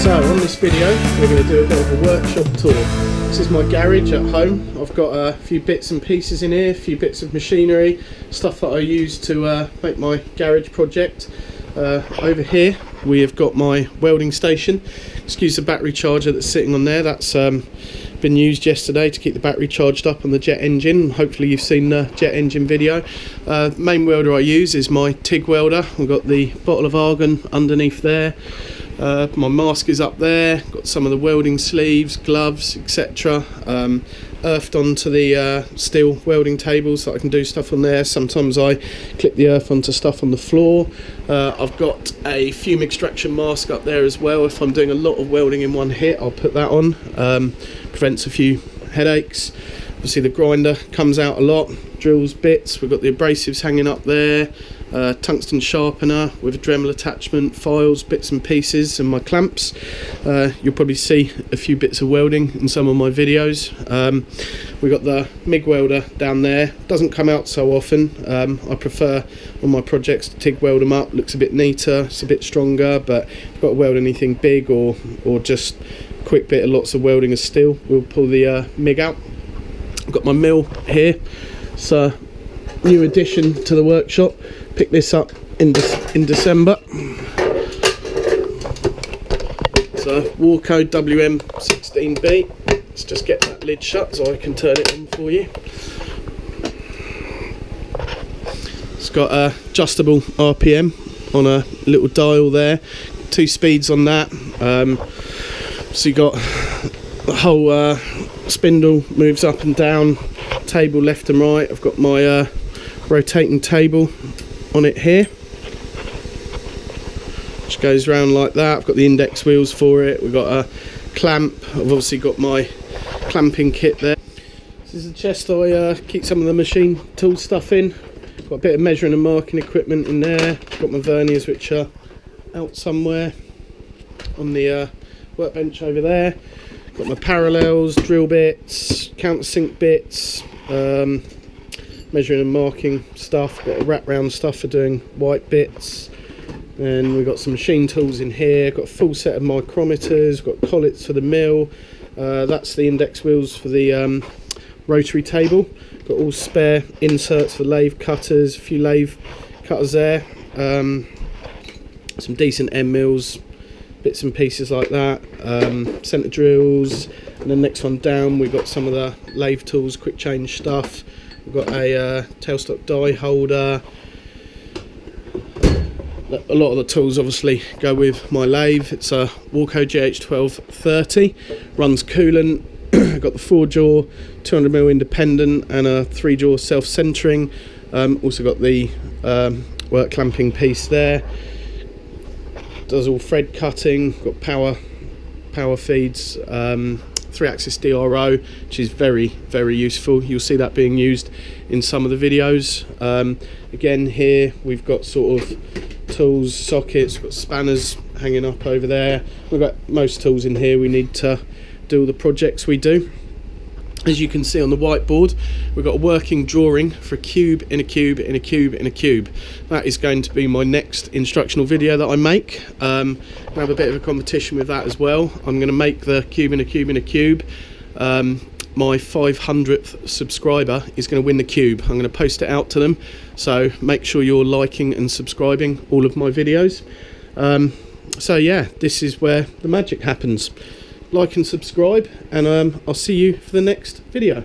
So on this video we're going to do a bit of a workshop tour. This is my garage at home. I've got a few bits and pieces in here, a few bits of machinery, stuff that I use to make my garage project. Over here we have got my welding station. Excuse the battery charger that's sitting on there. That's been used yesterday to keep the battery charged up on the jet engine. Hopefully you've seen the jet engine video. Main welder I use is my TIG welder. We've got the bottle of argon underneath there. My mask is up there, got some of the welding sleeves, gloves, etc. Earthed onto the steel welding table so I can do stuff on there. Sometimes I clip the earth onto stuff on the floor. I've got a fume extraction mask up there as well. If I'm doing a lot of welding in one hit, I'll put that on. Prevents a few headaches. Obviously the grinder comes out a lot, drills bits. We've got the abrasives hanging up there. Tungsten sharpener with a Dremel attachment, files, bits and pieces, and my clamps. You'll probably see a few bits of welding in some of my videos. We've got the MIG welder down there. Doesn't come out so often. I prefer on my projects to TIG weld them up. Looks a bit neater, it's a bit stronger, but if you've got to weld anything big or just a quick bit of lots of welding of steel, we'll pull the MIG out. I've got my mill here. It's a new addition to the workshop. Picked this up in December. So Warco WM16B. Let's just get that lid shut so I can turn it on for you. It's got a adjustable RPM on a little dial there. 2 speeds on that. So you got the whole spindle moves up and down, table left and right. I've got my rotating table on it here, which goes around like that. I've got the index wheels for it. We've got a clamp. I've obviously got my clamping kit there. This is a chest I keep some of the machine tool stuff in. Got a bit of measuring and marking equipment in there. Got my verniers, which are out somewhere on the workbench over there. Got my parallels, drill bits, countersink bits, measuring and marking stuff. Got a wrap round stuff for doing white bits. And we've got some machine tools in here. Got a full set of micrometers. Got collets for the mill. That's the index wheels for the rotary table. Got all spare inserts for lathe cutters. A few lathe cutters there. Some decent end mills, bits and pieces like that. Centre drills. And the next one down we've got some of the lathe tools, quick change stuff. We've got a tailstock die holder. A lot of the tools obviously go with my lathe. It's a Warco GH1230, runs coolant. Got the 4-jaw 200mm independent and a 3-jaw self-centering. Also got the work clamping piece there. Does all thread cutting. Got power feeds. 3-axis DRO, which is very useful. You'll see that being used in some of the videos. Again, here we've got sort of tools, sockets. We've got spanners hanging up over there. We've got most tools in here we need to do all the projects we do. As you can see on the whiteboard, we've got a working drawing for a cube in a cube in a cube in a cube. That is going to be my next instructional video that I make. I'm going to have a bit of a competition with that as well. I'm going to make the cube in a cube in a cube. My 500th subscriber is going to win the cube. I'm going to post it out to them, so make sure you're liking and subscribing all of my videos. So yeah, this is where the magic happens. Like and subscribe, and I'll see you for the next video.